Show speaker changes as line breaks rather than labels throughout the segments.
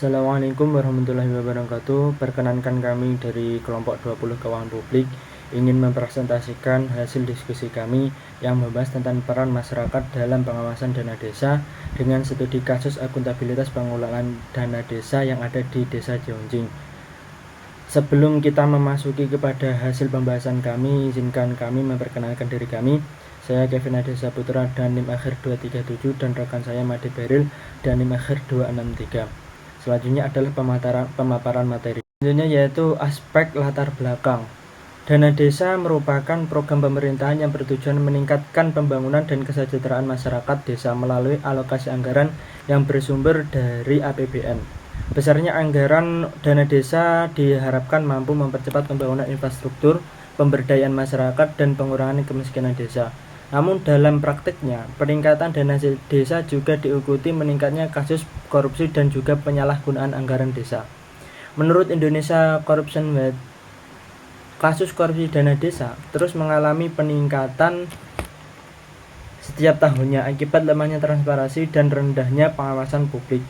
Assalamualaikum warahmatullahi wabarakatuh. Perkenankan kami dari kelompok 20 keuangan publik ingin mempresentasikan hasil diskusi kami yang membahas tentang peran masyarakat dalam pengawasan dana desa dengan studi kasus akuntabilitas pengelolaan dana desa yang ada di Desa Jeonjing. Sebelum kita memasuki kepada hasil pembahasan kami, izinkan kami memperkenalkan diri kami. Saya Kevin Ade Saputra dan NIM akhir 237 dan rekan saya Made Beril dan NIM akhir 263. Selanjutnya adalah pemaparan materi. Selanjutnya yaitu aspek latar belakang. Dana desa merupakan program pemerintahan yang bertujuan meningkatkan pembangunan dan kesejahteraan masyarakat desa melalui alokasi anggaran yang bersumber dari APBN. Besarnya anggaran dana desa diharapkan mampu mempercepat pembangunan infrastruktur, pemberdayaan masyarakat, dan pengurangan kemiskinan desa. Namun dalam praktiknya, peningkatan dana desa juga diikuti meningkatnya kasus korupsi dan juga penyalahgunaan anggaran desa. Menurut Indonesia Corruption Watch, kasus korupsi dana desa terus mengalami peningkatan setiap tahunnya akibat lemahnya transparansi dan rendahnya pengawasan publik.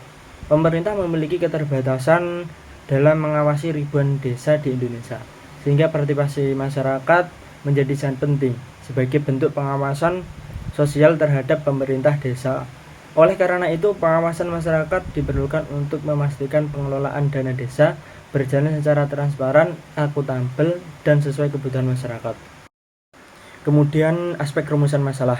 Pemerintah memiliki keterbatasan dalam mengawasi ribuan desa di Indonesia, sehingga partisipasi masyarakat menjadi sangat penting sebagai bentuk pengawasan sosial terhadap pemerintah desa. Oleh karena itu, pengawasan masyarakat diperlukan untuk memastikan pengelolaan dana desa berjalan secara transparan, akuntabel, dan sesuai kebutuhan masyarakat. Kemudian aspek rumusan masalah.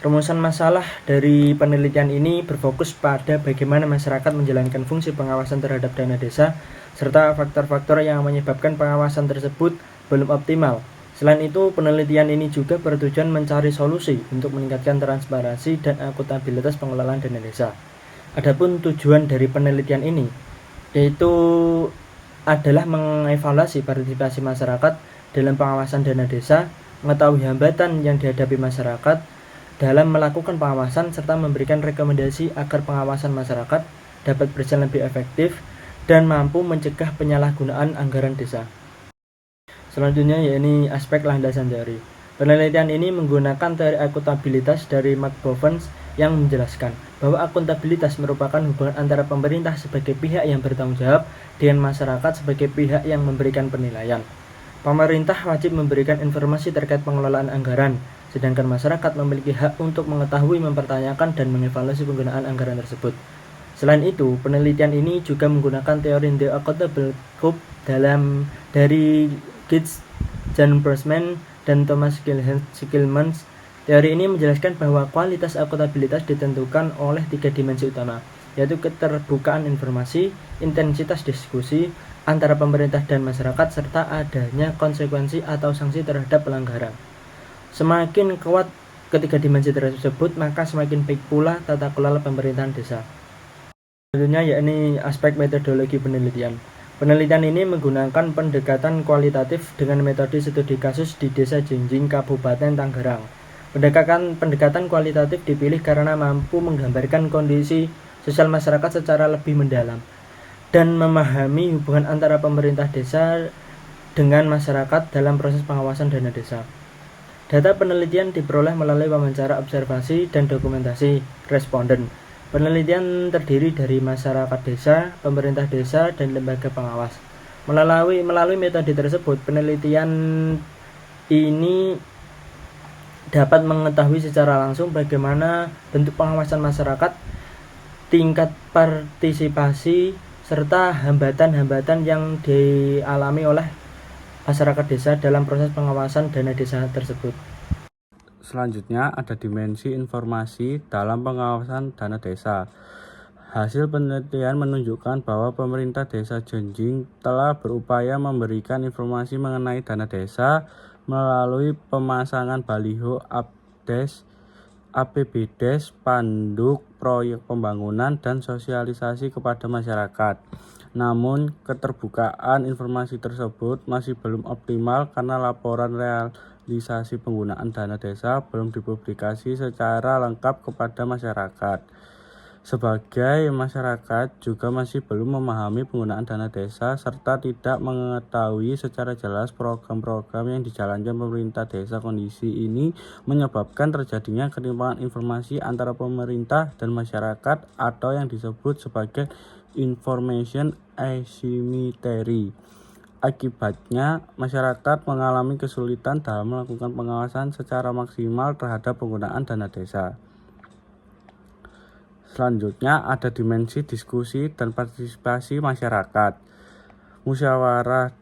Rumusan masalah dari penelitian ini berfokus pada bagaimana masyarakat menjalankan fungsi pengawasan terhadap dana desa, serta faktor-faktor yang menyebabkan pengawasan tersebut belum optimal. Selain itu, penelitian ini juga bertujuan mencari solusi untuk meningkatkan transparansi dan akuntabilitas pengelolaan dana desa. Adapun tujuan dari penelitian ini yaitu adalah mengevaluasi partisipasi masyarakat dalam pengawasan dana desa, mengetahui hambatan yang dihadapi masyarakat dalam melakukan pengawasan, serta memberikan rekomendasi agar pengawasan masyarakat dapat berjalan lebih efektif dan mampu mencegah penyalahgunaan anggaran desa. Selanjutnya yaitu aspek landasan teori. Penelitian ini menggunakan teori akuntabilitas dari Mark Bovens yang menjelaskan bahwa akuntabilitas merupakan hubungan antara pemerintah sebagai pihak yang bertanggung jawab dengan masyarakat sebagai pihak yang memberikan penilaian. Pemerintah wajib memberikan informasi terkait pengelolaan anggaran, sedangkan masyarakat memiliki hak untuk mengetahui, mempertanyakan, dan mengevaluasi penggunaan anggaran tersebut. Selain itu, penelitian ini juga menggunakan teori The Accountable Curve dari Gates, Jan Brosman, dan Thomas Skillmans. Teori ini menjelaskan bahwa kualitas akuntabilitas ditentukan oleh 3 dimensi utama, yaitu keterbukaan informasi, intensitas diskusi antara pemerintah dan masyarakat, serta adanya konsekuensi atau sanksi terhadap pelanggaran. Semakin kuat ketiga dimensi tersebut, maka semakin baik pula tata kelola pemerintahan desa. Selanjutnya yakni aspek metodologi penelitian. Penelitian ini menggunakan pendekatan kualitatif dengan metode studi kasus di Desa Jeonjing, Kabupaten Tangerang. Pendekatan kualitatif dipilih karena mampu menggambarkan kondisi sosial masyarakat secara lebih mendalam dan memahami hubungan antara pemerintah desa dengan masyarakat dalam proses pengawasan dana desa. Data penelitian diperoleh melalui wawancara, observasi, dan dokumentasi responden. Penelitian terdiri dari masyarakat desa, pemerintah desa, dan lembaga pengawas. Melalui metode tersebut, penelitian ini dapat mengetahui secara langsung bagaimana bentuk pengawasan masyarakat, tingkat partisipasi, serta hambatan-hambatan yang dialami oleh masyarakat desa dalam proses pengawasan dana desa tersebut.
Selanjutnya ada dimensi informasi dalam pengawasan dana desa. Hasil penelitian menunjukkan bahwa pemerintah Desa Jeonjing telah berupaya memberikan informasi mengenai dana desa melalui pemasangan baliho APBDes, panduk proyek pembangunan, dan sosialisasi kepada masyarakat. Namun, keterbukaan informasi tersebut masih belum optimal karena laporan realisasi penggunaan dana desa belum dipublikasi secara lengkap kepada masyarakat. Sebagai masyarakat juga masih belum memahami penggunaan dana desa serta tidak mengetahui secara jelas program-program yang dijalankan pemerintah desa. Kondisi ini menyebabkan terjadinya ketimpangan informasi antara pemerintah dan masyarakat atau yang disebut sebagai information asymmetry. Akibatnya, masyarakat mengalami kesulitan dalam melakukan pengawasan secara maksimal terhadap penggunaan dana desa. Selanjutnya ada dimensi diskusi dan partisipasi masyarakat. Musyawarah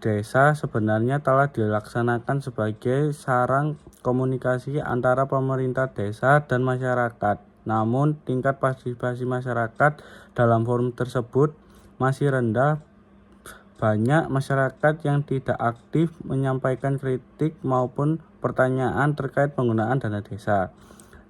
desa sebenarnya telah dilaksanakan sebagai sarang komunikasi antara pemerintah desa dan masyarakat. Namun, tingkat partisipasi masyarakat dalam forum tersebut masih rendah. Banyak masyarakat yang tidak aktif menyampaikan kritik maupun pertanyaan terkait penggunaan dana desa.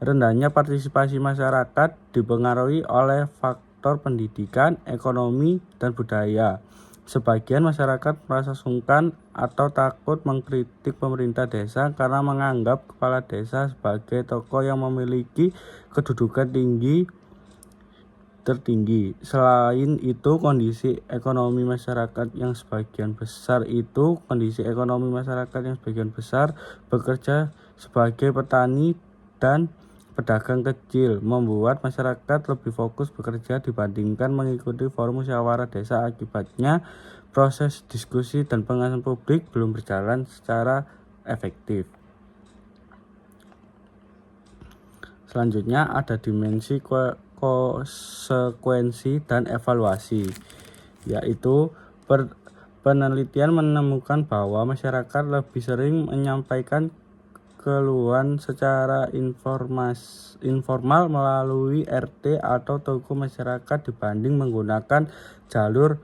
Rendahnya partisipasi masyarakat dipengaruhi oleh faktor pendidikan, ekonomi, dan budaya. Sebagian masyarakat merasa sungkan atau takut mengkritik pemerintah desa karena menganggap kepala desa sebagai tokoh yang memiliki kedudukan tertinggi. Selain itu, kondisi ekonomi masyarakat yang sebagian besar bekerja sebagai petani dan pedagang kecil membuat masyarakat lebih fokus bekerja dibandingkan mengikuti forum musyawarah desa. Akibatnya, proses diskusi dan pengawasan publik belum berjalan secara efektif. Selanjutnya ada dimensi konsekuensi dan evaluasi, yaitu penelitian menemukan bahwa masyarakat lebih sering menyampaikan keluhan secara informal melalui RT atau toko masyarakat dibanding menggunakan jalur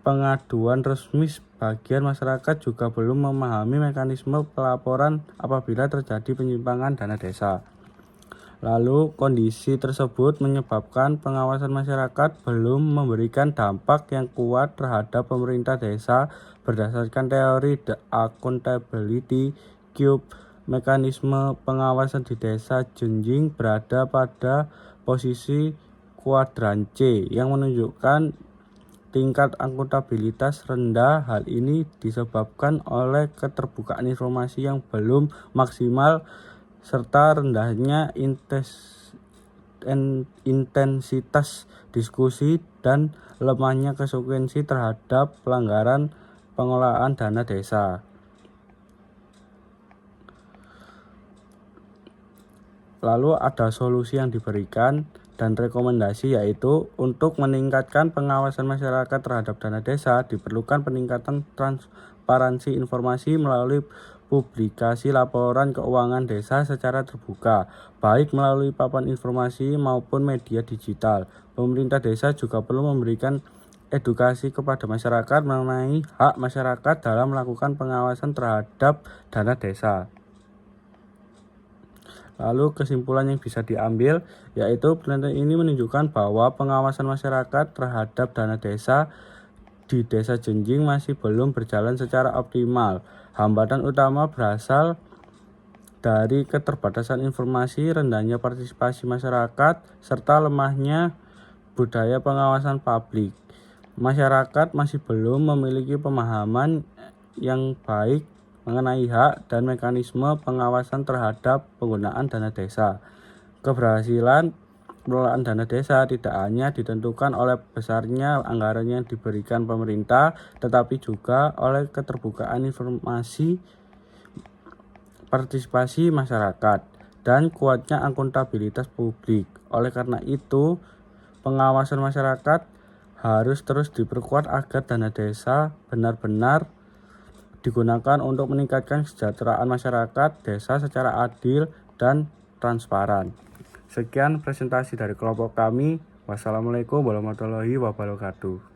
pengaduan resmi. Sebagian masyarakat juga belum memahami mekanisme pelaporan apabila terjadi penyimpangan dana desa. Lalu, kondisi tersebut menyebabkan pengawasan masyarakat belum memberikan dampak yang kuat terhadap pemerintah desa. Berdasarkan teori The Accountability Cube, mekanisme pengawasan di desa Jenjing berada pada posisi kuadran C yang menunjukkan tingkat akuntabilitas rendah. Hal ini disebabkan oleh keterbukaan informasi yang belum maksimal serta rendahnya intensitas diskusi dan lemahnya konsekuensi terhadap pelanggaran pengelolaan dana desa. Lalu ada solusi yang diberikan dan rekomendasi, yaitu untuk meningkatkan pengawasan masyarakat terhadap dana desa diperlukan peningkatan transparansi informasi melalui publikasi laporan keuangan desa secara terbuka, baik melalui papan informasi maupun media digital. Pemerintah desa juga perlu memberikan edukasi kepada masyarakat mengenai hak masyarakat dalam melakukan pengawasan terhadap dana desa. Lalu kesimpulan yang bisa diambil, yaitu penelitian ini menunjukkan bahwa pengawasan masyarakat terhadap dana desa di desa Jenjing masih belum berjalan secara optimal. Hambatan utama berasal dari keterbatasan informasi, rendahnya partisipasi masyarakat, serta lemahnya budaya pengawasan publik. Masyarakat masih belum memiliki pemahaman yang baik mengenai hak dan mekanisme pengawasan terhadap penggunaan dana desa. Keberhasilan pengelolaan dana desa tidak hanya ditentukan oleh besarnya anggaran yang diberikan pemerintah, tetapi juga oleh keterbukaan informasi, partisipasi masyarakat, dan kuatnya akuntabilitas publik. Oleh karena itu, pengawasan masyarakat harus terus diperkuat agar dana desa benar-benar digunakan untuk meningkatkan kesejahteraan masyarakat desa secara adil dan transparan. Sekian presentasi dari kelompok kami. Wassalamualaikum warahmatullahi wabarakatuh.